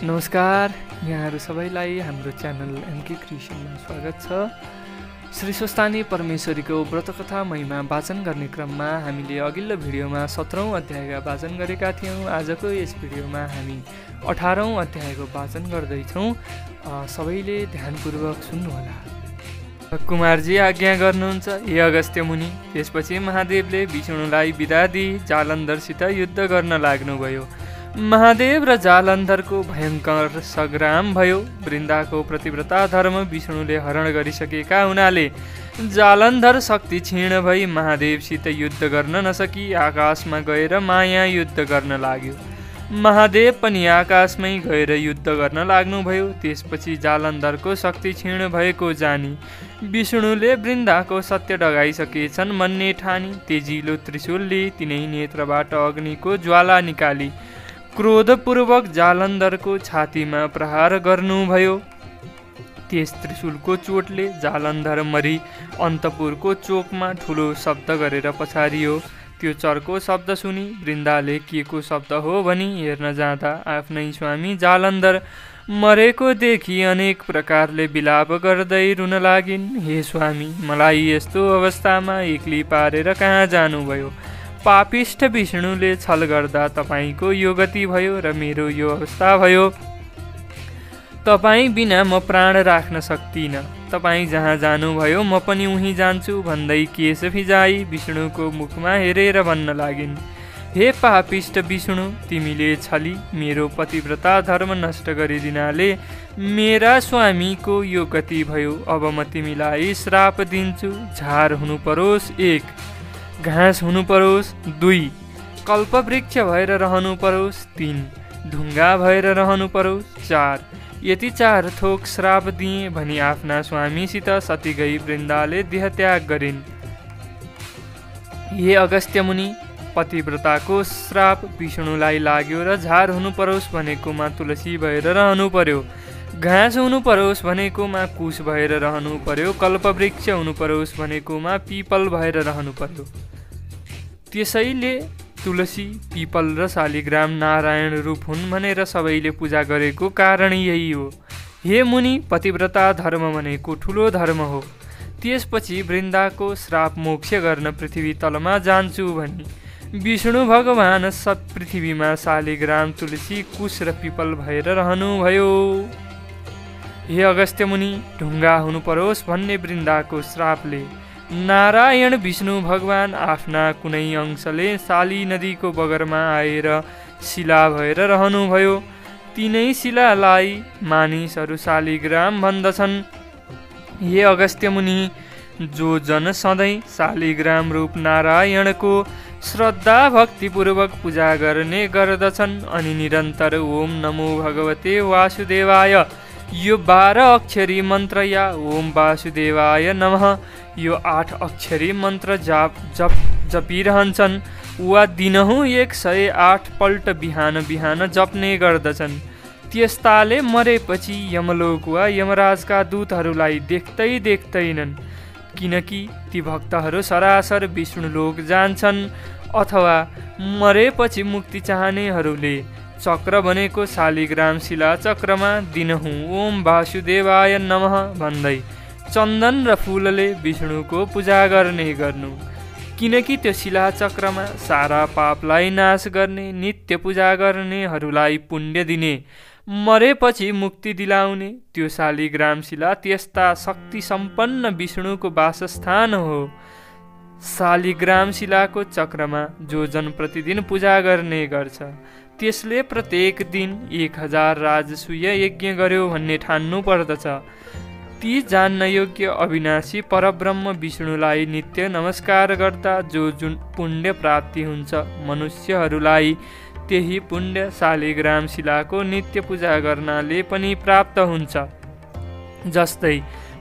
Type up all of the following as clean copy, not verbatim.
नमस्कार, यहाँहरू सबैलाई हाम्रो च्यानल एमके क्रिएसनमा स्वागत छ। श्री स्वस्थानी परमेश्वरीको व्रतकथा महिमा वाचन गर्ने क्रममा हामीले अघिल्लो भिडियोमा 17औं अध्यायका वाचन गरेका थियौँ। आजको यस भिडियोमा हामी 18औं अध्यायको वाचन गर्दैछौँ। सबैले ध्यानपूर्वक सुन्नुहोला। कुमारजी आज्ञा गर्नुहुन्छ, हे अगस्त्य मुनि। त्यसपछि महादेवले विष्णुलाई बिदा दिई जालन्धरसित युद्ध गर्न लाग्नुभयो। महादेव र जालन्धरको भयङ्कर सग्राम भयो। वृन्दाको प्रतिव्रता धर्म विष्णुले हरण गरिसकेका हुनाले जालन्धर शक्ति क्षीण भई महादेवसित युद्ध गर्न नसकी आकाशमा गएर माया युद्ध गर्न लाग्यो। महादेव पनि आकाशमै गएर युद्ध गर्न लाग्नुभयो। त्यसपछि जालन्धरको शक्ति क्षीण भएको जानी विष्णुले वृन्दाको सत्य डगाइसकेछन् भन्ने ठानी तेजिलो त्रिशूलले तिनै नेत्रबाट अग्निको ज्वाला निकाली क्रोधपूर्वक जालन्धरको छातीमा प्रहार गर्नुभयो। त्यस त्रिशूलको चोटले जालन्धर मरी अन्तपुरको चोकमा ठुलो शब्द गरेर पछारियो। त्यो चर्को शब्द सुनि वृन्दाले के को शब्द हो भनी हेर्न जाँदा आफ्नै स्वामी जालन्धर मरेको देखि अनेक प्रकारले विलाप गर्दै रुन लागिन्। हे स्वामी, मलाई यस्तो अवस्थामा एक्ली पारेर कहाँ जानुभयो? पापिष्ठ विष्णुले छल गर्दा तपाईँको यो गति भयो र मेरो यो अवस्था भयो। तपाईँ बिना म प्राण राख्न सक्दिनँ। तपाईँ जहाँ जानुभयो म पनि उहीँ जान्छु भन्दै केश फिजाई विष्णुको मुखमा हेरेर भन्न लागिन्, हे पापिष्ठ विष्णु, तिमीले छली मेरो पतिव्रता धर्म नष्ट गरिदिनाले मेरा स्वामीको यो गति भयो। अब म तिमीलाई श्राप दिन्छु। झार हुनु परोस् 1, घाँस हुनु परोस् 2, कल्पवृक्ष भएर रहनु परोस् 3, ढुङ्गा भएर रहनु परोस् 4। यति 4 थोक श्राप दिए भनी आफ्ना स्वामीसित सती गई वृन्दाले देहत्याग गरिन्। हे अगस्त्य मुनि, पतिव्रताको श्राप विष्णुलाई लाग्यो र झार हुनु परोस् भनेकोमा तुलसी भएर रहनु पर्यो, घाँस हुनु परोस् भनेकोमा कुश भएर रहनु पर्यो, कल्पवृक्ष हुनु परोस् भनेकोमा पिपल भएर रहनु पर्यो। त्यसैले तुलसी, पिपल र शालिग्राम नारायण रूप हुन् भनेर सबैले पूजा गरेको कारण यही हो। हे मुनि, पतिव्रता धर्म भनेको ठुलो धर्म हो। त्यसपछि वृन्दाको श्राप मोक्ष गर्न पृथ्वी तलमा जान्छु भनी विष्णु भगवान सब पृथ्वीमा शालिग्राम, तुलसी, कुश र पिपल भएर रहनुभयो। हे अगस्त्य मुनि, ढुङ्गा हुनु परोस् भन्ने वृन्दाको श्रापले नारायण विष्णु भगवान आफ्ना कुनै अंशले शाली नदीको बगरमा आएर शिला भएर रहनुभयो। तिनै शिलालाई मानिसहरू शालिग्राम भन्दछन्। हे अगस्त्य मुनि, जो जन सधैँ शालिग्राम रूप नारायणको श्रद्धा भक्तिपूर्वक पूजा गर्ने गर्दछन् अनि निरन्तर ओम नमो भगवते वासुदेवाय यो 12 अक्षरी मन्त्र या ओम वासुदेवाय नमः यो 8 अक्षरी मन्त्र जपिरहन्छन् वा दिनहुँ 108 पल्ट बिहान बिहान जप्ने गर्दछन्। त्यस्ताले मरेपछि यमलोक वा यमराजका दूतहरूलाई देख्दैनन्, किनकि ती भक्तहरू सरासर विष्णुलोक जान्छन्। अथवा मरेपछि मुक्ति चाहनेहरूले चक्र बनेको शालिग्राम शिला चक्रमा दिनहुँ ओम वासुदेवाय नमः भन्दै चन्दन र फूलले विष्णुको पूजा गर्ने गर्नु, किनकि त्यो शिला चक्रमा सारा पापलाई नाश गर्ने, नित्य पूजा गर्नेहरूलाई पुण्य दिने, मरेपछि मुक्ति दिलाउने त्यो शालिग्राम शिला त्यस्ता शक्ति सम्पन्न विष्णुको वासस्थान हो। शालिग्राम शिलाको चक्रमा जो जन प्रतिदिन पूजा गर्ने गर्छ त्यसले प्रत्येक दिन 1000 राजसूय यज्ञ गर्यो भन्ने ठान्नु पर्दछ। ती जान्न योग्य अविनाशी परब्रह्म विष्णुलाई नित्य नमस्कार गर्दा जो जुन पुण्य प्राप्ति हुन्छ मनुष्यहरूलाई त्यही पुण्य शालिग्राम शिलाको नित्य पूजा गर्नाले पनि प्राप्त हुन्छ। जस्तै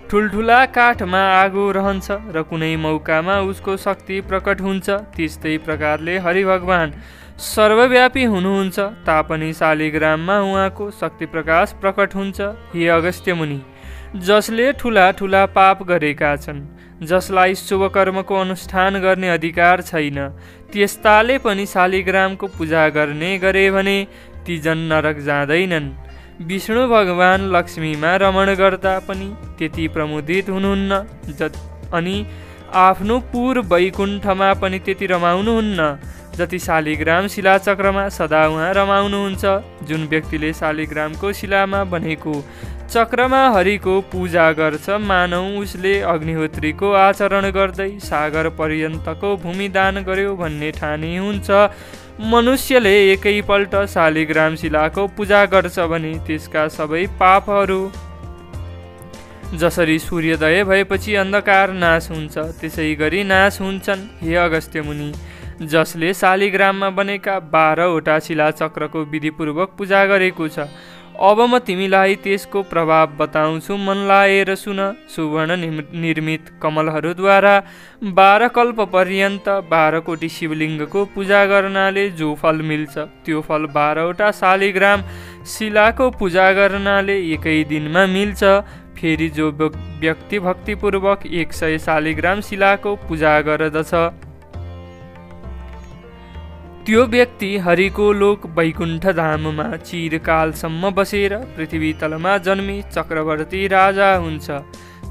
ठुल्ठुला काठमा आगो रहन्छ र कुनै मौकामा उसको शक्ति प्रकट हुन्छ, त्यस्तै प्रकारले हरिभगवान सर्वव्यापी हुनुहुन्छ तापनि शालिग्राममा उहाँको शक्ति प्रकाश प्रकट हुन्छ। हे अगस्त्य मुनि, जसले ठुला ठुला पाप गरेका छन्, जसलाई शुभ कर्मको अनुष्ठान गर्ने अधिकार छैन, त्यस्ताले पनि शालिग्रामको पूजा गर्ने गरे भने ती जन नरक जाँदैनन्। विष्णु भगवान लक्ष्मीमा रमण गर्दा पनि त्यति प्रमुदित हुनुहुन्न अनि आफ्नो पुर वैकुण्ठमा पनि त्यति रमाउनुहुन्न जति शालिग्राम शिलाचक्रमा सदा उहाँ रमाउनुहुन्छ। जुन व्यक्तिले शालिग्रामको शिलामा बनेको चक्रमा हरिको पूजा गर्छ, मानौ उसले अग्निहोत्रीको आचरण गर्दै सागर पर्यन्तको भूमि दान गर्यो भन्ने ठानी हुन्छ। मनुष्यले एकैपल्ट शालिग्राम शिलाको पूजा गर्छ भने त्यसका सबै पापहरू, जसरी सूर्योदय भएपछि अन्धकार नाश हुन्छ त्यसै गरी नाश हुन्छन्। हे अगस्त्य मुनि, जसले शालिग्राममा बनेका 12वटा शिलाचक्रको विधिपूर्वक पूजा गरेको छ, अब म तिमीलाई त्यसको प्रभाव बताउँछु, मन लाएर सुन। सुवर्ण निर्मित कमलहरूद्वारा 12 कल्प पर्यन्त 12 कोटी शिवलिङ्गको पूजा गर्नाले जो फल मिल्छ त्यो फल 12वटा शालिग्राम शिलाको पूजा गर्नाले एकै दिनमा मिल्छ। फेरि जो व्यक्ति भक्तिपूर्वक 100 शालिग्राम शिलाको पूजा गर्दछ त्यो व्यक्ति हरिको लोक वैकुण्ठ धाममा चिरकालसम्म बसेर पृथ्वी तलमा जन्मी चक्रवर्ती राजा हुन्छ।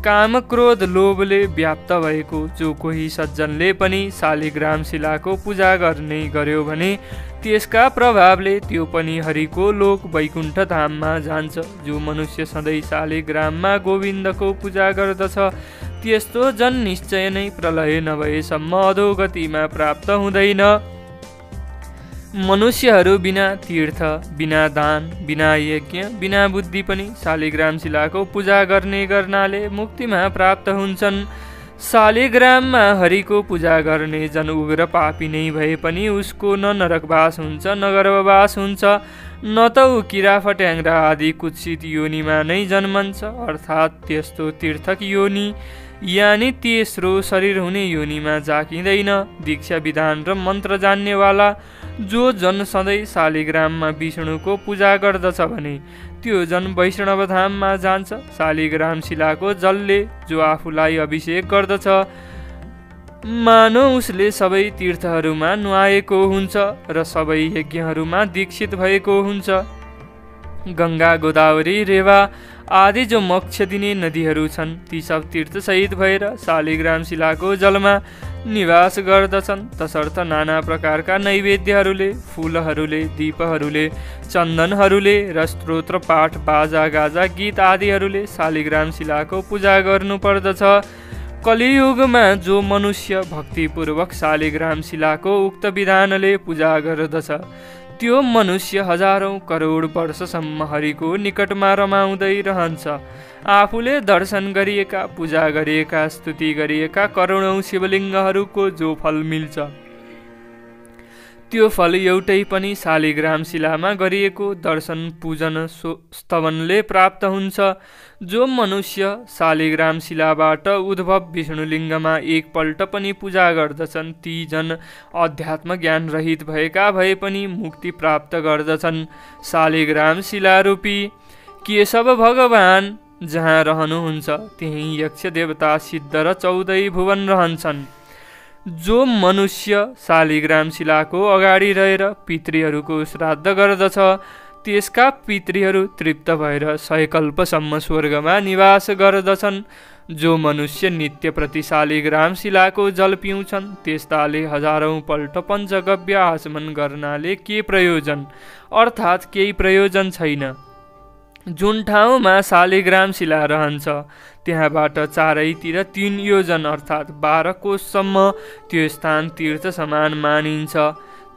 काम क्रोध लोभले व्याप्त भएको जो कोही सज्जनले पनि शालिग्राम शिलाको पूजा गर्ने गर्यो भने त्यसका प्रभावले त्यो पनि हरिको लोक वैकुण्ठ धाममा जान्छ। जो मनुष्य सधैँ शालिग्राममा गोविन्दको पूजा गर्दछ त्यस्तो जन निश्चय नै प्रलय नभएसम्म अधोगतिमा प्राप्त हुँदैन। मनुष्यहरू बिना तीर्थ, बिना दान, बिना यज्ञ, बिना बुद्धि पनि शालिग्राम शिलाको पूजा गर्ने गर्नाले मुक्तिमा प्राप्त हुन्छन्। शालिग्राममा हरिको पूजा गर्ने जन उग्र पापी नै भए पनि उसको न नरकवास हुन्छ न गर्भवास हुन्छ, न त ऊ किरा फट्याङ्ग्रा आदि कुत्सित योनिमा नै जन्मन्छ, अर्थात् त्यस्तो तीर्थक योनि यानि तेस्रो शरीर हुने योनिमा जाकिँदैन। दीक्षा विधान र मन्त्र जान्नेवाला जो जन सधैँ शालिग्राममा विष्णुको पूजा गर्दछ भने त्यो जन वैष्णव धाममा जान्छ। शालिग्राम शिलाको जलले जो आफूलाई अभिषेक गर्दछ मानौ उसले सबै तीर्थहरूमा नुहाएको हुन्छ र सबै यज्ञहरूमा दीक्षित भएको हुन्छ। गङ्गा, गोदावरी, रेवा आदि जो मोक्ष दिने नदीहरू छन् ती सब तीर्थसहित भएर शालिग्राम शिलाको जलमा निवास गर्दछन्। तसर्थ नाना प्रकारका नैवेद्यहरूले, फूलहरूले, दीपहरूले, चन्दनहरूले र स्तोत्र पाठ, बाजा गाजा, गीत आदिहरूले शालिग्राम शिलाको पूजा गर्नुपर्दछ। कलियुगमा जो मनुष्य भक्तिपूर्वक शालिग्राम शिलाको उक्त विधानले पूजा गर्दछ त्यो मनुष्य हजारौं करोड वर्षसम्म हरिको निकटमा रमाउँदै रहन्छ। आफूले दर्शन गरिएका, पूजा गरिएका, स्तुति गरिएका करोडौं शिवलिङ्गहरूको जो फल मिल्छ त्यो फल एउटै पनि शालिग्राम शिलामा गरिएको दर्शन, पूजन, स्तवनले प्राप्त हुन्छ। जो मनुष्य शालिग्राम शिलाबाट उद्भव विष्णुलिङ्गमा एकपल्ट पनि पूजा गर्दछन् ती जन अध्यात्म ज्ञान रहित भएका भए पनि मुक्ति प्राप्त गर्दछन्। शालिग्राम शिलारूपी केशव भगवान जहाँ रहनुहुन्छ त्यही यक्ष, देवता, सिद्ध र 14 भुवन रहन्छन्। जो मनुष्य शालिग्राम शिलाको अगाडि रहेर पितृहरूको श्राद्ध गर्दछ त्यसका पितृहरू तृप्त भएर 100 कल्पसम्म स्वर्गमा निवास गर्दछन्। जो मनुष्य नित्य प्रति शालिग्राम शिलाको जल पिउँछन् त्यस्ताले हजारौं पल्ट पञ्चगव्य आचमन गर्नाले के प्रयोजन, अर्थात् केही प्रयोजन छैन। जुन ठाउँमा शालिग्राम शिला रहन्छ त्यहाँबाट चारैतिर 3 योजन अर्थात् 12 कोससम्म त्यो स्थान तीर्थ समान मानिन्छ।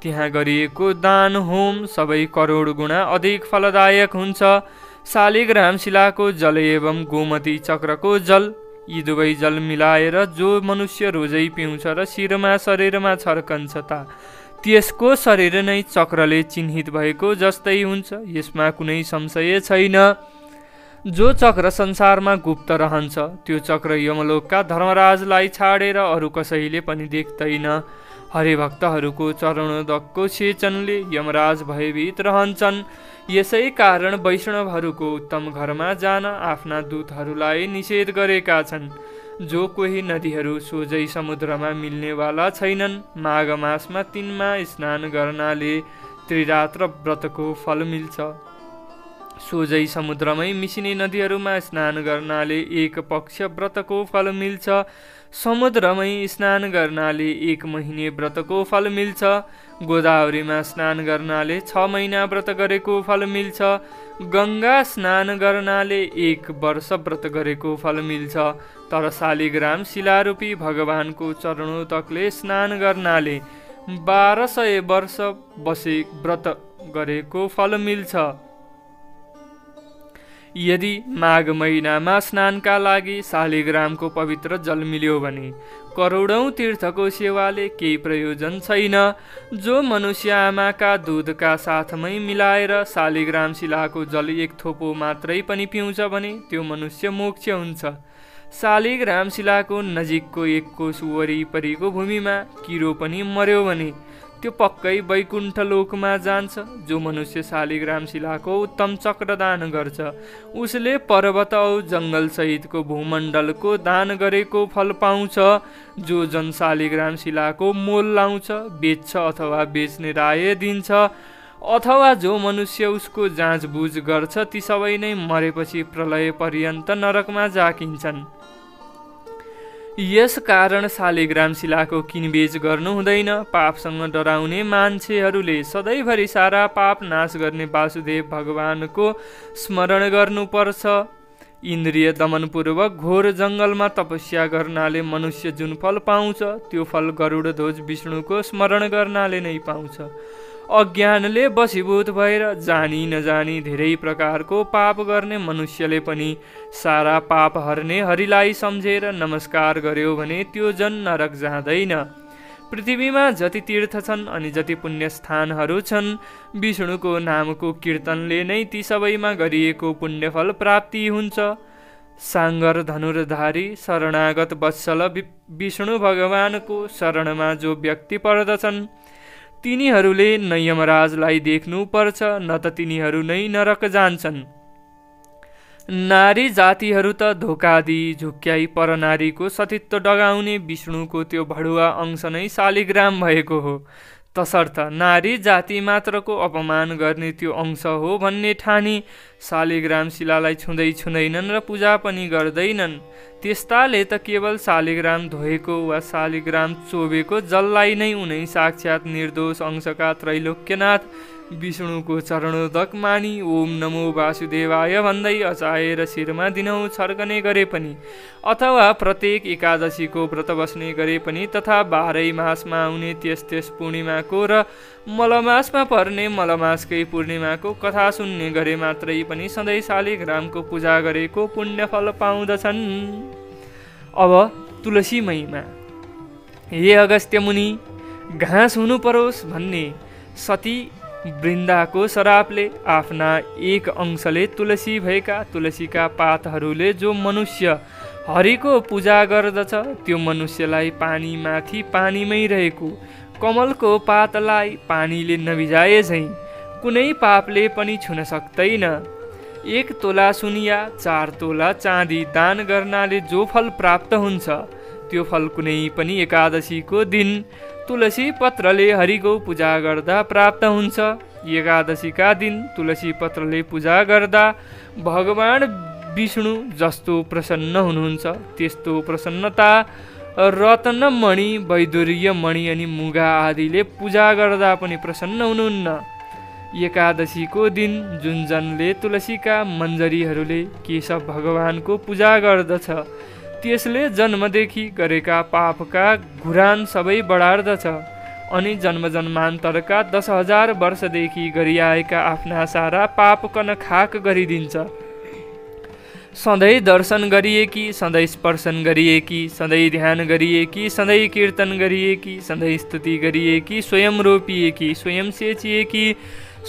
त्यहाँ गरिएको दान, होम सबै करोड गुणा अधिक फलदायक हुन्छ। शालिग्राम शिलाको जल एवं गोमती चक्रको जल, यी दुवै जल मिलाएर जो मनुष्य रोजै पिउँछ र शिरमा शरीरमा छर्कन्छ त्यसको शरीर नै चक्रले चिन्हित भएको जस्तै हुन्छ, यसमा कुनै संशय छैन। जो चक्र संसारमा गुप्त रहन्छ त्यो चक्र यमलोकका धर्मराजलाई छाडेर अरू कसैले पनि देख्दैन। हरिभक्तहरूको चरणोदकको सेचनले यमराज भयभीत रहन्छन्। यसै कारण वैष्णवहरूको उत्तम घरमा जान आफ्ना दूतहरूलाई निषेध गरेका छन्। जो कोही नदीहरू सोझै समुद्रमा मिल्नेवाला छैनन् माघ मासमा तिनमा स्नान गर्नाले त्रिरात्र व्रतको फल मिल्छ। सोझै समुद्रमै मिसिने नदीहरूमा स्नान गर्नाले एक पक्ष व्रतको फल मिल्छ। समुद्रमै स्नान गर्नाले 1 महिने व्रतको फल मिल्छ। गोदावरीमा स्नान गर्नाले 6 महिना व्रत गरेको फल मिल्छ। गङ्गा स्नान गर्नाले 1 वर्ष व्रत गरेको फल मिल्छ। तर शालिग्राम शिलारूपी भगवानको चरणोतकले स्नान गर्नाले 1200 वर्ष बसे व्रत गरेको फल मिल्छ। यदि माघ महिनामा स्नानका लागि शालिग्रामको पवित्र जल मिल्यो भने करोडौं तीर्थको सेवाले केही प्रयोजन छैन। जो मनुष्य आमाका दूधका साथमै मिलाएर शालिग्राम शिलाको जल 1 थोपो मात्रै पनि पिउँछ भने त्यो मनुष्य मोक्ष हुन्छ। शालिग्राम शिलाको नजिकको 1 कोस वरिपरिको भूमिमा किरो पनि मर्यो भने त्यो पक्कै वैकुण्ठ लोकमा जान्छ। जो मनुष्य शालिग्राम शिलाको उत्तम चक्र दान गर्छ उसले पर्वत औ जङ्गल सहितको भूमण्डलको दान गरेको फल पाउँछ। जो जन शालिग्राम शिलाको मोल लाउँछ, बेच्छ अथवा बेच्ने राय दिन्छ अथवा जो मनुष्य उसको जाँचबुझ गर्छ ती सबै नै मरेपछि प्रलय पर्यन्त नरकमा जाकिन्छन्। यस कारण शालिग्राम शिलाको किनबेच गर्नु हुँदैन। पापसँग डराउने मान्छेहरूले सधैँभरि सारा पाप नाश गर्ने वासुदेव भगवानको स्मरण गर्नुपर्छ। इन्द्रिय दमनपूर्वक घोर जङ्गलमा तपस्या गर्नाले मनुष्य जुन फल पाउँछ त्यो फल गरुडध्वज विष्णुको स्मरण गर्नाले नै पाउँछ। अज्ञानले वशीभूत भएर जानी नजानी धेरै प्रकारको पाप गर्ने मनुष्यले पनि सारा पाप हर्ने हरिलाई सम्झेर नमस्कार गर्यो भने त्यो जन नरक जाँदैन। पृथ्वीमा जति तीर्थ छन् अनि जति पुण्य स्थानहरू छन् विष्णुको नामको कीर्तनले नै ती सबैमा गरिएको पुण्यफल प्राप्ति हुन्छ। साङ्गर धनुर्धारी शरणागत वत्सल विष्णु भगवानको शरणमा जो व्यक्ति पर्दछन् तिनीहरूले न यमराजलाई देख्नु पर्छ न त तिनीहरू नै नरक जान्छन्। नारी जातिहरू त धोका दिई झुक्क्याई परनारीको सतीत्व डगाउने विष्णुको त्यो भडुवा अंश नै शालिग्राम भएको हो। तसर्थ नारी जाति मात्रको अपमान गर्ने त्यो अंश हो भन्ने ठानी शालिग्राम शिलालाई छुँदैनन् र पूजा पनि गर्दैनन्। त्यस्ताले त केवल शालिग्राम धोएको वा शालिग्राम चोबेको जललाई नै उनै साक्षात निर्दोष अंशका त्रैलोक्यनाथ विष्णुको चरणोदक मानी ओम नमो वासुदेवाय भन्दै अचाएर शिरमा दिनहुँ छर्कने गरे पनि अथवा प्रत्येक एकादशीको व्रत बस्ने गरे पनि तथा 12 मासमा आउने त्यस पूर्णिमाको र मलमासमा पर्ने मलमासकै पूर्णिमाको कथा सुन्ने गरे मात्रै पनि सधैँ शालिग्रामको पूजा गरेको पुण्यफल पाउँदछन्। अब तुलसी महिमा। हे अगस्त्य मुनि, घाँस हुनु परोस् भन्ने सती वृन्दाको शरापले आफ्ना 1 अंशले तुलसी भएका तुलसीका पातहरूले जो मनुष्य हरिको पूजा गर्दछ त्यो मनुष्यलाई पानीमाथि पानीमै रहेको कमलको पातलाई पानीले नभिजाए झैँ कुनै पापले पनि छुन सक्दैन। 1 तोला सुनिया 4 तोला चाँदी दान गर्नाले जो फल प्राप्त हुन्छ त्यो फल कुनै पनि एकादशीको दिन तुलसी पत्रले हरिको पूजा गर्दा प्राप्त हुन्छ। एकादशीका दिन तुलसी पत्रले पूजा गर्दा भगवान विष्णु जस्तो प्रसन्न हुनुहुन्छ त्यस्तो प्रसन्नता रत्नमणि, वैदुर्यमणि अनि मुगा आदिले पूजा गर्दा पनि प्रसन्न हुनुहुन्न। एकादशीको दिन जुन जनले तुलसीका मञ्जरीहरूले केशव भगवानको पूजा गर्दछ त्यसले जन्मदेखि गरेका पापका घुरान सबै बढार्दछ अनि जन्म जन्मान्तरका 10,000 वर्षदेखि गरिआएका आफ्ना सारा पाप कनखाक गरिदिन्छ। सधैँ दर्शन गरिएकी, सधैँ स्पर्शन गरिएकी, सधैँ ध्यान गरिएकी, सधैँ कीर्तन गरिएकी, सधैँ स्तुति गरिएकी, स्वयं रोपिएकी, स्वयं सेचिएकी,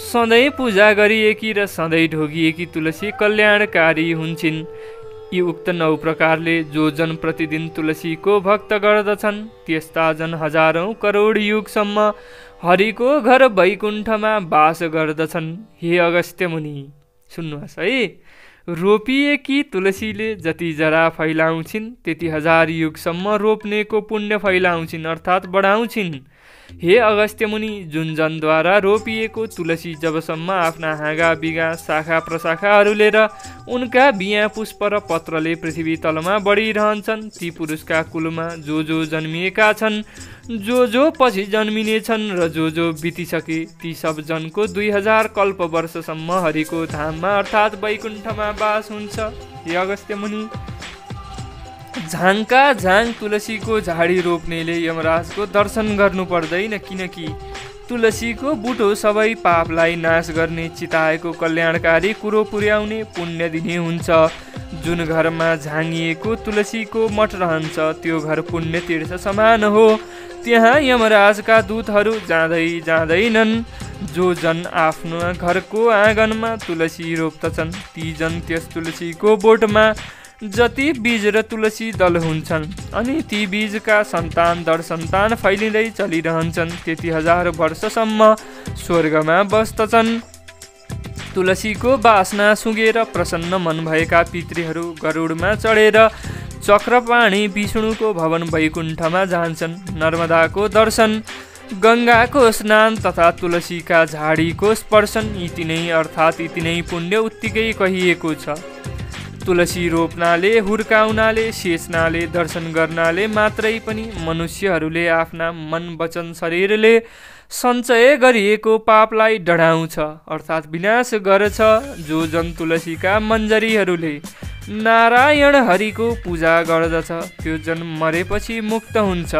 सधैँ पूजा गरिएकी र सधैँ ढोगिएकी तुलसी कल्याणकारी हुन्छन्। यी उक्त 9 प्रकारले जो जन प्रतिदिन तुलसीको भक्त गर्दछन् त्यस्ता जन हजारौं करोड युगसम्म हरिको घर वैकुण्ठमा वास गर्दछन्। हे अगस्त्य मुनि, सुन्नुहोस् है, रोपिएकी तुलसीले जति जरा फैलाउँछिन् त्यति 1000 युगसम्म रोप्नेको पुण्य फैलाउँछिन् अर्थात् बढाउँछिन्। हे अगस्त्य मुनि, जुन जनद्वारा रोपिएको तुलसी जबसम्म आफ्ना हाँगा बिगा शाखा प्रशाखाहरूले र उनका बिया पुष्प र पत्रले पृथ्वी तलमा बढिरहन्छन्, ती पुरुषका कुलमा जो जन्मिएका छन्, जो पछि जन्मिनेछन् र जो बितिसके ती सब जनको 2000 कल्प वर्षसम्म हरिको धाममा अर्थात् वैकुण्ठमा बास हुन्छ। हे अगस्त्य मुनि, झाङका झाङ तुलसीको झाडी रोप्नेले यमराजको दर्शन गर्नु पर्दैन, किनकि तुलसीको बुटो सबै पापलाई नाश गर्ने, चिताएको कल्याणकारी कुरो पुर्याउने, पुण्य दिने हुन्छ। जुन घरमा झाङिएको तुलसीको मठ रहन्छ त्यो घर पुण्य तीर्थ समान हो, त्यहाँ यमराजका दूतहरू जाँदैनन्। जो जन आफ्नो घरको आँगनमा तुलसी रोप्दछन् ती जन त्यस तुलसीको बोटमा जति बीज र तुलसी दल हुन्छन् अनि ती बीजका सन्तान दर सन्तान फैलिँदै चलिरहन्छन्, त्यति 1000 वर्षसम्म स्वर्गमा बस्दछन्। तुलसीको बासना सुँगेर प्रसन्न मन भएका पितृहरू गरुडमा चढेर चक्रपाणी विष्णुको भवन वैकुण्ठमा जान्छन्। नर्मदाको दर्शन, गङ्गाको स्नान तथा तुलसीका झाडीको स्पर्शन, यी तिनै अर्थात् यी तिनै पुण्य उत्तिकै कहिएको छ। तुलसी रोप्नाले, हुर्काउनाले, सेच्नाले, दर्शन गर्नाले मात्रै पनि मनुष्यहरूले आफ्ना मन वचन शरीरले सञ्चय गरिएको पापलाई डढाउँछ अर्थात् विनाश गर्छ। जो जन तुलसीका मन्जरीहरूले नारायण हरिको पूजा गर्दछ त्यो जन मरेपछि मुक्त हुन्छ।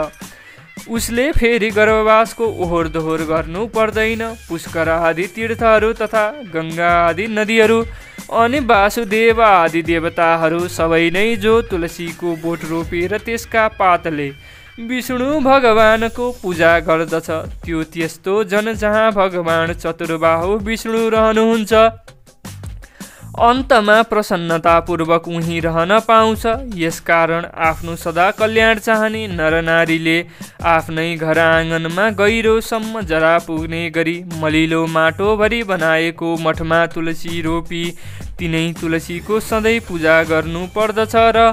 उसले फेरि गर्भवासको ओहोर दोहोर गर्नु पर्दैन। पुष्कर आदि तीर्थहरू तथा गङ्गा आदि नदीहरू अनि वासुदेव आदि देवताहरू सबै नै जो तुलसीको बोट रोपेर त्यसका पातले विष्णु भगवानको पूजा गर्दछ त्यो त्यस्तो जन जहाँ भगवान चतुर्बाहु विष्णु रहनुहुन्छ अन्तमा प्रसन्नतापूर्वक उहीँ रहन पाउँछ। यसकारण आफ्नो सदा कल्याण चाहने नरनारीले आफ्नै घर आँगनमा गहिरोसम्म जरा पुग्ने गरी मलिलो माटोभरि बनाएको मठमा तुलसी रोपी तिनै तुलसीको सधैँ पूजा गर्नु पर्दछ र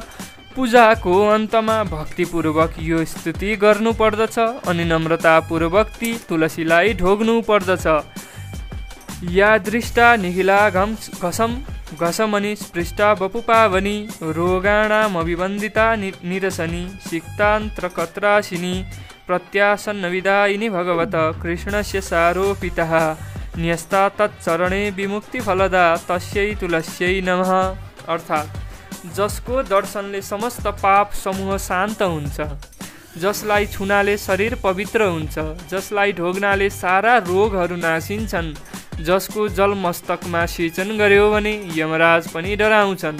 पूजाको अन्तमा भक्तिपूर्वक यो स्तुति गर्नु पर्दछ अनि नम्रतापूर्वक ती तुलसीलाई ढोग्नु पर्दछ। या दृष्टा निखिला घसमनि स्पृष्टा वपुपावनी रोगाणामभिवन्दिता निरसनी सिक्तान्त्रकत्राशिनी प्रत्यासन्नविदायिनी भगवत कृष्णस्य सारोपितः न्यस्ता तच्चरणे विमुक्तिफलदा तस्यै तुलस्यै नमः। अर्थात् जसको दर्शनले समस्त पाप समूह शान्त हुन्छ, जसलाई छुनाले शरीर पवित्र हुन्छ, जसलाई ढोग्नाले सारा रोगहरू नासिन्छन्, जसको जल मस्तकमा सिंचन गर्यो भने यमराज पनि डराउँछन्,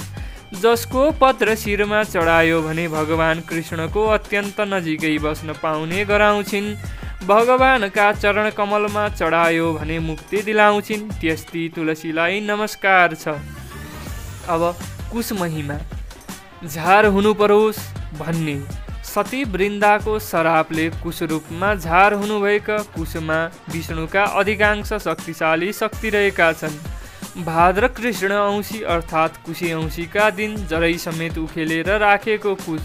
जसको पत्र शिरमा चढायो भने भगवान कृष्णको अत्यन्त नजिकै बस्न पाउने गराउँछिन्, भगवानका चरण कमलमा चढायो भने मुक्ति दिलाउँछिन्, त्यस्ती तुलसीलाई नमस्कार छ। अब कुश महिमा। झार हुनु परोस् भन्ने सती वृन्दाको शरापले कुश रूपमा झार हुनुभएका कुशमा विष्णुका अधिकांश शक्तिशाली शक्ति रहेका छन्। भाद्र कृष्ण औँसी अर्थात् कुशे औँसीका दिन जरै समेत उखेलेर राखेको कुश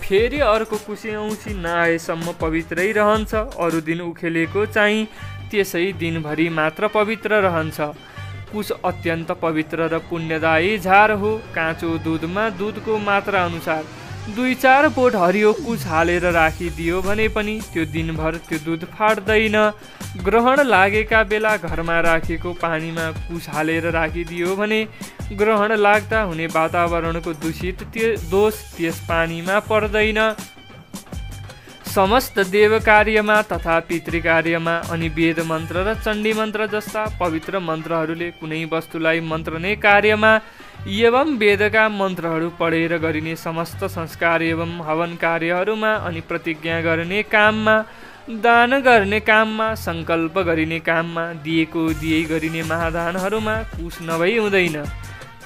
फेरि अर्को कुशे औँसी नआएसम्म पवित्रै रहन्छ। अरू दिन उखेलेको चाहिँ त्यसै दिनभरि मात्र पवित्र रहन्छ। कुश अत्यन्त पवित्र र पुण्यदायी झार हो। काँचो दुधमा दुधको मात्रा अनुसार 2-4 बोट हरियो कुश हालेर राखिदियो भने पनि त्यो दिनभर त्यो दुध फाट्दैन। ग्रहण लागेका बेला घरमा राखेको पानीमा कुश हालेर राखिदियो भने ग्रहण लाग्दा हुने वातावरणको दूषित दोष त्यस पानीमा पर्दैन। समस्त देव कार्यमा तथा पितृ कार्यमा अनि वेद मन्त्र र चण्डी मन्त्र जस्ता पवित्र मन्त्रहरूले कुनै वस्तुलाई मन्त्रने कार्यमा एवं वेदका मन्त्रहरू पढेर गरिने समस्त संस्कार एवं हवन कार्यहरूमा अनि प्रतिज्ञा गर्ने काममा, दान गर्ने काममा, सङ्कल्प गरिने काममा, दिएको दिए गरिने महादानहरूमा कुश नभई हुँदैन।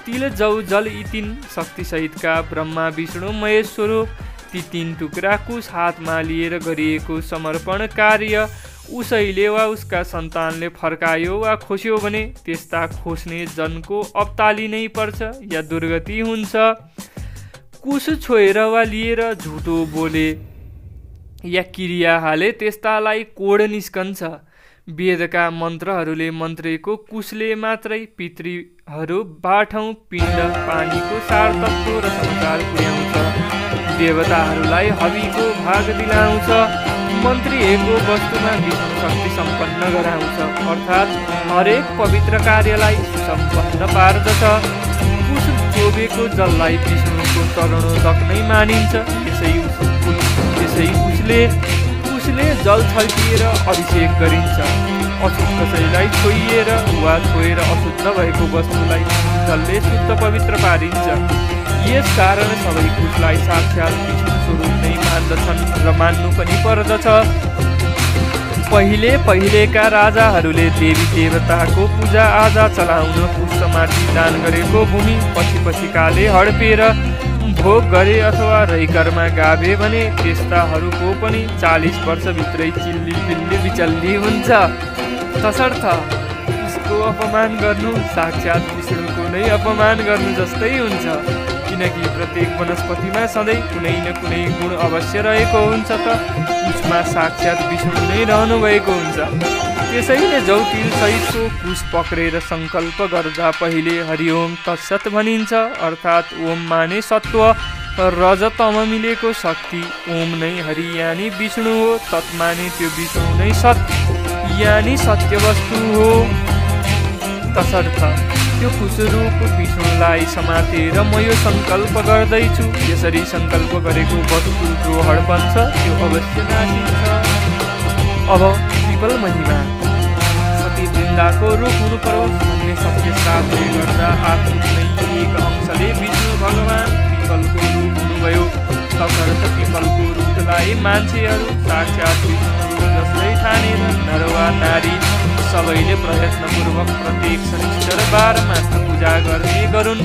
तिल जौ जल यी 3 शक्तिसहितका ब्रह्मा विष्णु महेश स्वरूप ती 3 टुक्रा कुश हातमा लिएर गरिएको समर्पण कार्य उसैले वा उसका सन्तानले फर्कायो वा खोस्यो भने त्यस्ता खोस्ने जनको अब्ताली नै पर्छ या दुर्गति हुन्छ। कुश छोएर वा लिएर झुटो बोले या क्रिया हाले त्यस्तालाई कोड निस्कन्छ। वेदका मन्त्रहरूले मन्त्रेको कुशले मात्रै पितृहरू बाठौँ पिण्ड पानीको सारतत्व र संसार पुर्याउँछ। देवताहरूलाई हविको भाग दिलाउँछ। मन्त्रिएको वस्तुमा विष्णु शक्ति सम्पन्न गराउँछ, अर्थात् हरेक पवित्र कार्यलाई सम्पन्न पार्दछ। कुश चोबेको जललाई विष्णुको चरणोदक नै मानिन्छ। उसले जल छल्किएर अभिषेक गरिन्छ। अशुद्ध कसैलाई छोइएर वा छोएर अशुद्ध भएको वस्तुलाई जलले शुद्ध पवित्र पारिन्छ। यस कारण सबै कुशलाई साक्षात् विष्णु स्वरूप नै मान्दछन् र मान्नु पनि पर्दछ। पहिलेका राजाहरूले देवी देवताको पूजा आजा चलाउन कुशमाथि दान गरेको भूमि पछि हडपेर भोग गरे अथवा रैकरमा गाभे भने त्यस्ताहरूको पनि 40 वर्षभित्रै चिल्ली पिल्ली बिचल्ली हुन्छ। तसर्थ उसको अपमान गर्नु साक्षात् विष्णुको नै अपमान गर्नु जस्तै हुन्छ, किनकि प्रत्येक वनस्पतिमा सधैँ कुनै न कुनै गुण अवश्य रहेको हुन्छ त उसमा साक्षात् विष्णु नै रहनु भएको हुन्छ। त्यसैले जौतिल सहितको कुश पक्रेर सङ्कल्प गर्दा पहिले हरिओम तत्सत भनिन्छ, अर्थात् ओम माने सत्व, रजतम मिलेको शक्ति, ओम नै हरि यानि विष्णु हो, तत् माने त्यो विष्णु नै सत यानि सत्य वस्तु हो। तसर्थ त्यो कुशरूप विष्णुलाई समातेर म यो सङ्कल्प गर्दैछु। यसरी सङ्कल्प गरेको वस्तु जो हडपन्छ त्यो अवश्य नासिन्छ। अब पिपल महिमा। सती वृन्दाको रूप हुनु परोस् भन्ने सत्य श्रापले गर्दा आफ्नो कुनै एक अंशले विष्णु भगवान पिपलको रूप हुनुभयो। तसर्थ पिपलको रूपलाई मान्छेहरू साक्षात् विष्णु रूप जस्तै ठानेर नर वा नारी सबैले प्रयत्नपूर्वक प्रत्येक शनिश्चर बार मात्र पूजा गर्ने गरून्।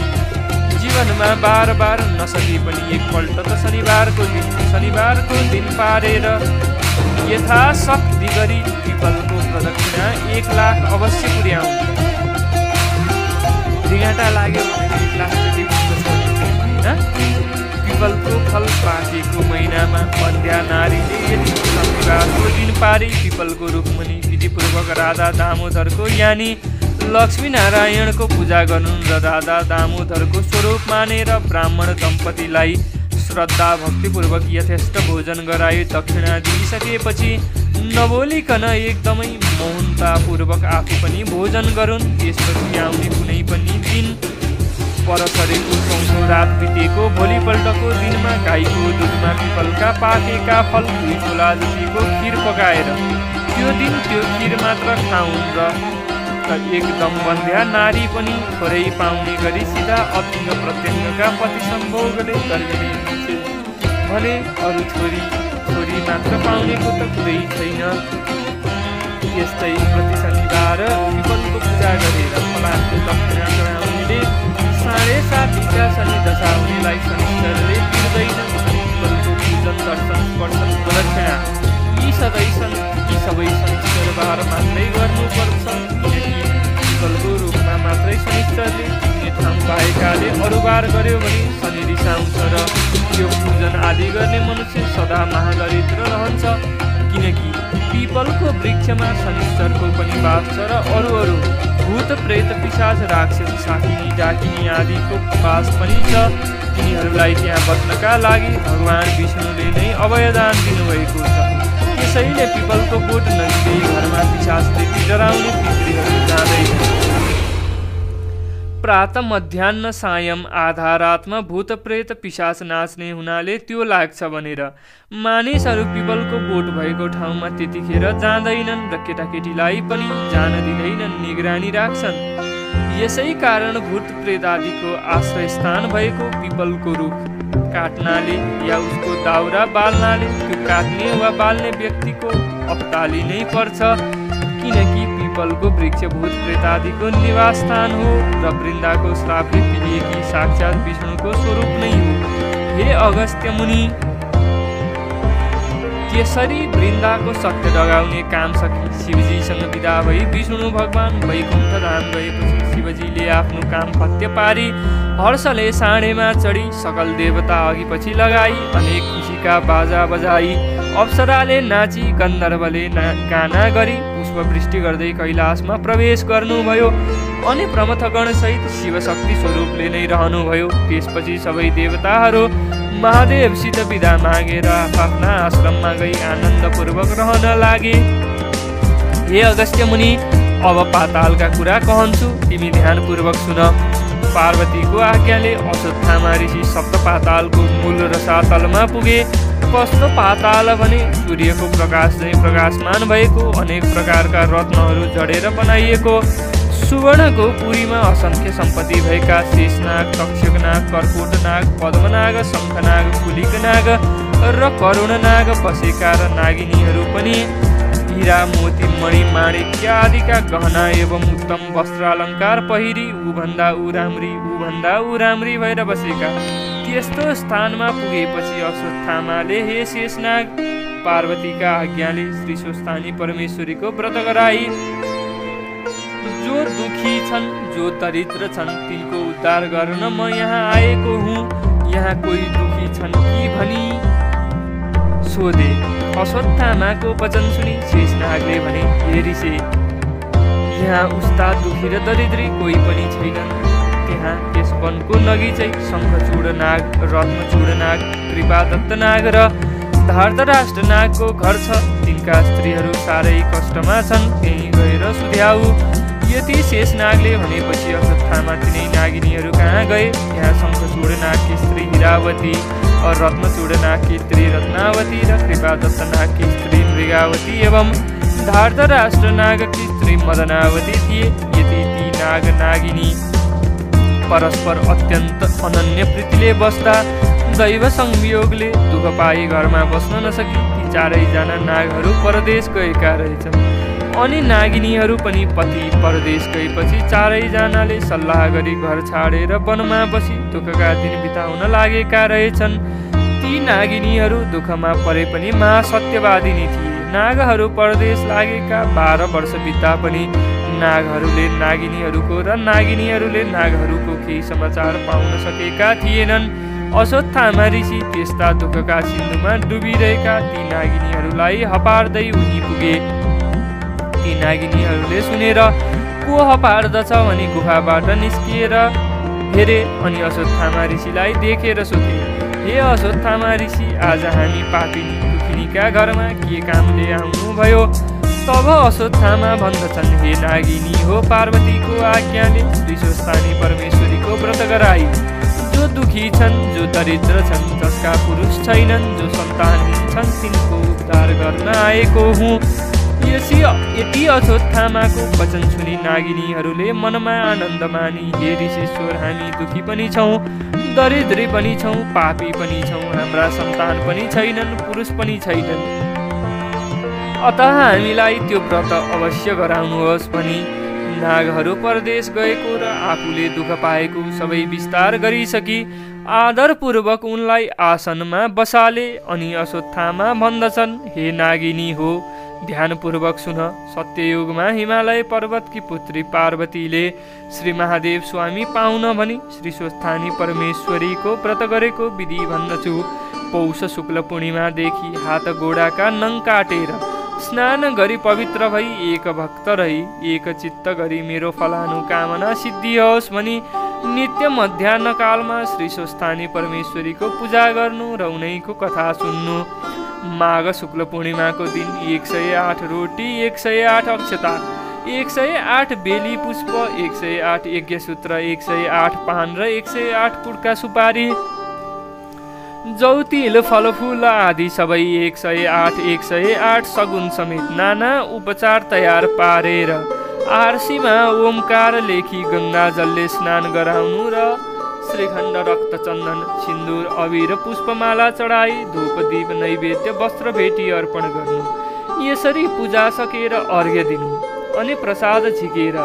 जीवनमा बार नसके पनि एकपल्ट त शनिबारको दिन पारेर यथाशक्ति गरी पिपलको प्रदक्षिणा 1 लाख अवश्य पुर्याउन्। रिगाटा लाग्यो भने 1 लाख जति होइन। पिपलको फल पाकेको महिनामा बन्ध्या नारीले यदि शनिबारको दिन पारी पिपलको रुक्मणी विधिपूर्वक राधा दामोदरको यानि लक्ष्मी नारायणको पूजा गर्नुन् र राधा दामोदरको स्वरूप मानेर ब्राह्मण दम्पतिलाई श्रद्धा भक्तिपूर्वक यथेष्ट भोजन गराई दक्षिणा दिइसकेपछि नबोलिकन एकदमै मौनतापूर्वक आफू पनि भोजन गरून्। त्यसपछि आउने कुनै पनि दिन परसरेको 4औं रात बितेको भोलिपल्टको दिनमा गाईको दुधमा पिपलका पाकेका फल 2 झोला जतिको खिर पकाएर त्यो दिन त्यो खिर मात्र खाउन् र एकदम बन्ध्या नारी पनि थोरै पाउने गरी सिधा अत्यङ्ग प्रत्यङ्गका पति सम्भोगले गर्मिने भने अरू छोरी मात्र पाउनेको त कुरै छैन। यस्तै प्रति शनिबार पिपलको पूजा गरेर फलानको दक्षिणा चढाउनेले 7.5 दिनका शनि दशा हुनेलाई शनिश्चरले पिर्दैन। पिपलको पूजन दर्शन स्पर्शन प्रदक्षिणा यी सबै शनिश्चर बार मात्रै गर्नुपर्छ, किनकि पिपलको रूपमा मात्रै शनिश्चरले पुग्ने ठाउँ पाएकाले अरू बार गर्यो भने शनि रिसाउँछ र यो पूजन आदि गर्ने मनुष्य सदा महादरिद्र रहन्छ। किनकि पिपलको वृक्षमा शनिश्चरको पनि वास छ र अरू भूत प्रेत पिशाच राक्षस साकिनी डाकिनी आदिको वास पनि छ। तिनीहरूलाई त्यहाँ बस्नका लागि भगवान विष्णुले नै अभयदान दिनुभएको छ। त्यसैले पिपलको बोट नजिकै घरमा पिशाचदेखि डराउने पितृहरू जाँदैन। प्रातः मध्याह्न सायं आधा रातमा भूत प्रेत पिशाच नाच्ने हुनाले त्यो लाग्छ भनेर मानिसहरू पिपलको बोट भएको ठाउँमा त्यतिखेर जाँदैनन् र केटाकेटीलाई पनि जान दिँदैनन्, निगरानी राख्छन्। यसै कारण भूत प्रेत आदिको आश्रय स्थान भएको पिपलको रुख काट्नाले या उसको दाउरा बाल्नाले त्यो काट्ने वा बाल्ने व्यक्तिको अप्ताली नै पर्छ, किनकि पिपलको वृक्ष भूत प्रेत आदिको निवास स्थान हो र वृन्दाको श्रापले पिलिएकी साक्षात् विष्णुको स्वरूप नै हो। हे अगस्त्य मुनि, त्यसरी वृन्दाको सत्य डगाउने काम सकी शिवजीसँग विदा भई विष्णु भगवान वैकुण्ठ धाम गएपछि शिवजीले आफ्नो काम फत्य पारी हर्षले साँढेमा चढी सकल देवता अघि पछि लगाई अनेक खुसीका बाजा बजाई अप्सराले नाची गन्धर्वले गाना गरी पुष्पवृष्टि गर्दै कैलाशमा प्रवेश गर्नुभयो अनि प्रमथगणसहित शिवशक्ति स्वरूपले नै रहनुभयो। त्यसपछि सबै देवताहरू महादेवसित बिदा मागेर आफ्ना आश्रममा गई आनन्दपूर्वक रहन लागे। हे अगस्त्य मुनि, अब पातालका कुरा कहन्छु, तिमी ध्यानपूर्वक सुन। पार्वतीको आज्ञाले अश्वत्थामा ऋषि सप्त पातालको मूल रसातलमा पुगे। कस्तो पाताल भने सूर्यको प्रकाश झैँ प्रकाशमान भएको, अनेक प्रकारका रत्नहरू जडेर बनाइएको, सुवर्णको पुरीमा असंख्य सम्पत्ति भएका शेषनाग, तक्षकनाग, कर्कोटनाग, पद्मनाग, शङ्खनाग, कुलिकनाग र करुणनाग बसेका र नागिनीहरू पनि हीरा, मोती, मणि, माणिक्य आदिका गहना एवं उत्तम वस्त्रालङ्कार पहिरी ऊभन्दा ऊ राम्री भएर बसेका। त्यस्तो स्थानमा पुगेपछि अश्वत्थामाले हे शेषनाग, पार्वतीका आज्ञाले श्री स्वस्थानी परमेश्वरीको व्रत गराई। जो दुखी छन्, जो दरिद्र छन्, तिनको उद्धार गर्न म यहाँ आएको हुँ। यहाँ कोही दुखी छन् कि भनी सोधे। अश्वत्थामाको वचन सुनि शेषनागले भने, हे ऋषि, यहाँ उस्ता दुखी र दरिद्री कोही पनि छैनन्। त्यहाँ त्यस वनको नगिचै शङ्खचूड नाग, रत्नचूड नाग, कृपादत्त नाग र धार्तराष्ट्र नागको घर छ। तिनका स्त्रीहरू साह्रै कष्टमा छन्, त्यहीँ गएर सुध्याऊ। यति शेषनागले भनेपछि अश्वत्थामा तिनै नागिनीहरू कहाँ गए। त्यहाँ शङ्खचूड नागकी स्त्री हिरावती और रत्नचूड नागकी स्त्री रत्नावती र कृपादत्त नागकी स्त्री मृगावती एवं धार्तराष्ट्र नागकी स्त्री मदनावती थिए। यति ती नाग नागिनी परस्पर अत्यन्त अनन्य प्रीतिले बस्दा दैव संयोगले दुःख पाई घरमा बस्न नसकी ती चारैजना नागहरू परदेश गएका रहेछन्। अनि नागिनीहरू पनि पति परदेश गएपछि चारैजनाले सल्लाह गरी घर छाडेर वनमा बसी दुःखका दिन बिताउन लागेका रहेछन्। ती नागिनीहरू दुःखमा परे पनि महासत्यवादिनी थिए। नागहरू परदेश लागेका 12 वर्ष बित्दा पनि नागहरूले नागिनीहरूको र नागिनीहरूले नागहरूको केही समाचार पाउन सकेका थिएनन्। अश्वत्थामा ऋषि त्यस्ता दुःखका सिन्धुमा डुबिरहेका ती नागिनीहरूलाई हपार्दै उनी पुगे। ती नागिनीहरूले सुनेर को हपार्दछ भनी गुफाबाट निस्किएर हेरे अनि अश्वत्थामा ऋषिलाई देखेर सोधे, हे अश्वत्थामा ऋषि, आज हामी पापिनी दुखिनीका घरमा के कामले आउनुभयो? तब अश्वत्थामा भन्दछन्, हे नागिनी हो, पार्वतीको आज्ञाले श्री स्वस्थानी परमेश्वरीको व्रत गराई। जो दुखी छन्, जो दरिद्र छन्, जसका पुरुष छैनन्, जो सन्तानहीन छन्, तिनको उद्धार गर्न आएको हुँ। यति अश्वत्थामाको वचन सुनि नागिनीहरूले मनमा आनन्द मानी, हे ऋषीश्वर, हामी दुखी पनि छौँ, दरिद्री पनि छौँ, पापी पनि छौँ, हाम्रा सन्तान पनि छैनन्, पुरुष पनि छैनन्। अतः हामीलाई त्यो व्रत अवश्य गराउनुहोस् भनी नागहरू परदेश गएको र आफूले दुःख पाएको सबै विस्तार गरिसकी आदरपूर्वक उनलाई आसनमा बसाले। अनि अश्वत्थामा भन्दछन्, हे नागिनी हो, ध्यानपूर्वक सुन। सत्ययुगमा हिमालय पर्वतकी पुत्री पार्वतीले श्री महादेव स्वामी पाउन भनी श्री स्वस्थानी परमेश्वरीको व्रत गरेको विधि भन्दछु। पौष शुक्ल पूर्णिमादेखि हात गोडाका नङ काटेर स्नान गरी पवित्र भई एक भक्त रही एक चित्त गरी मेरो फलानुकामना सिद्धि होस् भनी नित्य मध्याह्न कालमा श्री स्वस्थानी परमेश्वरीको पूजा गर्नु र उनैको कथा सुन्नु। माघ शुक्ल पूर्णिमाको दिन 108 रोटी, 108 अक्षता, 108 बेली पुष्प, 108 यज्ञसूत्र, 108 पान र 108 कुडका सुपारी, जौतिल फलफूल आदि सबै 108 सगुन समेत नाना उपचार तयार पारेर आरसीमा ओमकार लेखी गंगा जलले स्नान गराउनु र श्रीखण्ड, रक्त, चन्दन, सिन्दुर, अबिर, पुष्पमाला चढाई धूप दीप नैवेद्य वस्त्र भेटी अर्पण गर्नु। यसरी पूजा सकेर अर्घ्य दिनु अनि प्रसाद झिकेर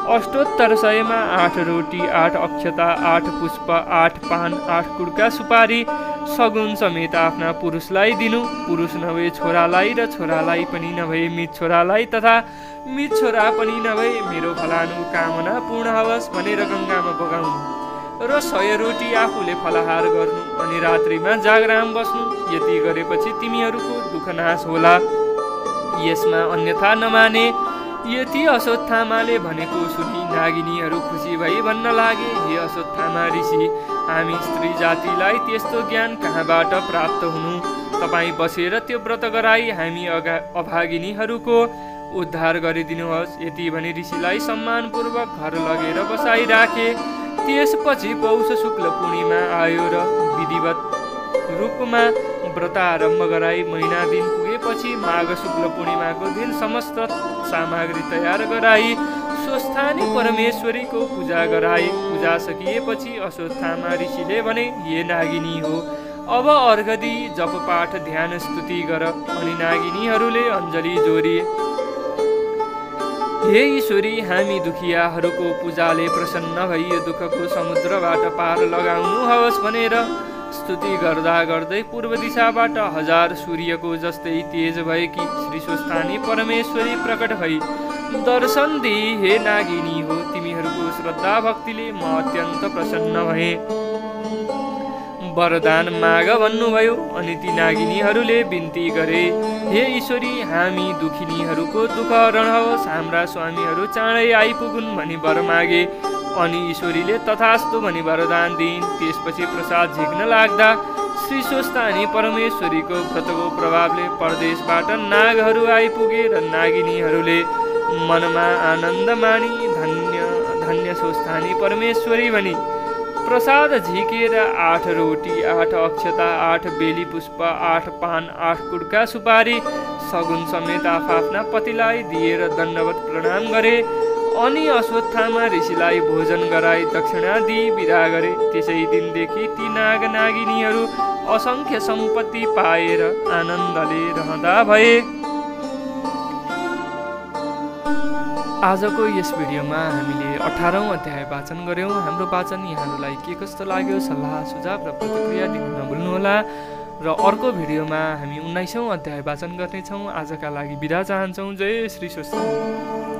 अष्टोत्तर 100मा 8 रोटी, 8 अक्षता, 8 पुष्प, 8 पान, 8 कुडका सुपारी सगुन समेत आफ्ना पुरुषलाई दिनु। पुरुष नभए छोरालाई र छोरालाई पनि नभए मित छोरालाई तथा मित छोरा पनि नभए मेरो फलानु कामना पूर्ण होस् भनेर गंगामा बगाउनु। र 100 रोटी आफूले फलाहार गर्नु अनि रात्रिमा जागराम बस्नु। यति गरेपछि तिमीहरूको दुःख नाश होला। यसमा अन्यथा नमाने। यति अश्वत्थामाले भनेको सुनि नागिनीहरू खुसी भई भन्न लागे, हे अश्वत्थामा ऋषि, हामी स्त्री जातिलाई त्यस्तो ज्ञान कहाँबाट प्राप्त हुनु? तपाईँ बसेर त्यो व्रत गराई हामी अभागिनीहरूको उद्धार गरिदिनुहोस्। यति भने ऋषिलाई सम्मानपूर्वक घर लगेर बसाइराखे। त्यसपछि पौष शुक्ल पूर्णिमा आयो र विधिवत रूपमा व्रत आरम्भ गराई। महिना दिन पुगेपछि माघ शुक्ल पूर्णिमाको दिन समस्त सामग्री तयार गराई स्वस्थानी परमेश्वरीको पूजा गराई। पूजा सकिएपछि अश्वत्थामा ऋषिले भने, हे नागिनी हो, अब अर्घ दिई जप पाठ ध्यान स्तुति गर। अनि नागिनीहरूले अञ्जली जोडिए, हे ईश्वरी, हामी दुखियाहरूको पूजाले प्रसन्न भई यो दुःखको समुद्रबाट पार लगाउनुहोस् भनेर स्तुति गर्दा गर्दै पूर्व दिशाबाट 1000 सूर्यको जस्तै तेज भएकी श्री स्वस्थानी परमेश्वरी प्रकट भई दर्शन दिई, हे नागिनी हो, तिमीहरूको श्रद्धा भक्तिले म अत्यन्त प्रसन्न भए। वरदान माग भन्नुभयो। अनि ती नागिनीहरूले बिन्ती गरे, हे ईश्वरी, हामी दुखिनीहरूको दुःख हरण होस्, हाम्रा स्वामीहरू चाँडै आइपुगुन् भनी वर मागे। अनि ईश्वरीले तथास्तु भनी वरदान दिइन्। त्यसपछि प्रसाद झिक्न लाग्दा श्री स्वस्थानी परमेश्वरीको व्रतको प्रभावले परदेशबाट नागहरू आइपुगे र नागिनीहरूले मनमा आनन्द मानी धन्य धन्य स्वस्थानी परमेश्वरी भनी प्रसाद झिकेर 8 रोटी 8 अक्षता 8 बेली पुष्प 8 पान 8 कुड्का सुपारी सगुन समेत आफ्ना पतिलाई दिएर दण्डवत प्रणाम गरे। अनि अश्वत्थामा ऋषिलाई भोजन गराई दक्षिणा दिई बिदा गरे। त्यसै दिनदेखि ती नाग नागिनीहरू असङ्ख्य सम्पत्ति पाएर आनन्दले रहँदा भए। आजको यस भिडियोमा हामीले 18औं अध्याय वाचन गर्यौं। हाम्रो वाचन यहाँहरूलाई के कस्तो लाग्यो सल्लाह सुझाव र प्रतिक्रिया दिन नभुल्नुहोला। र अर्को भिडियोमा हामी 19औं अध्याय वाचन गर्नेछौँ। आजका लागि बिदा चाहन्छौँ। जय श्री स्वस्थ।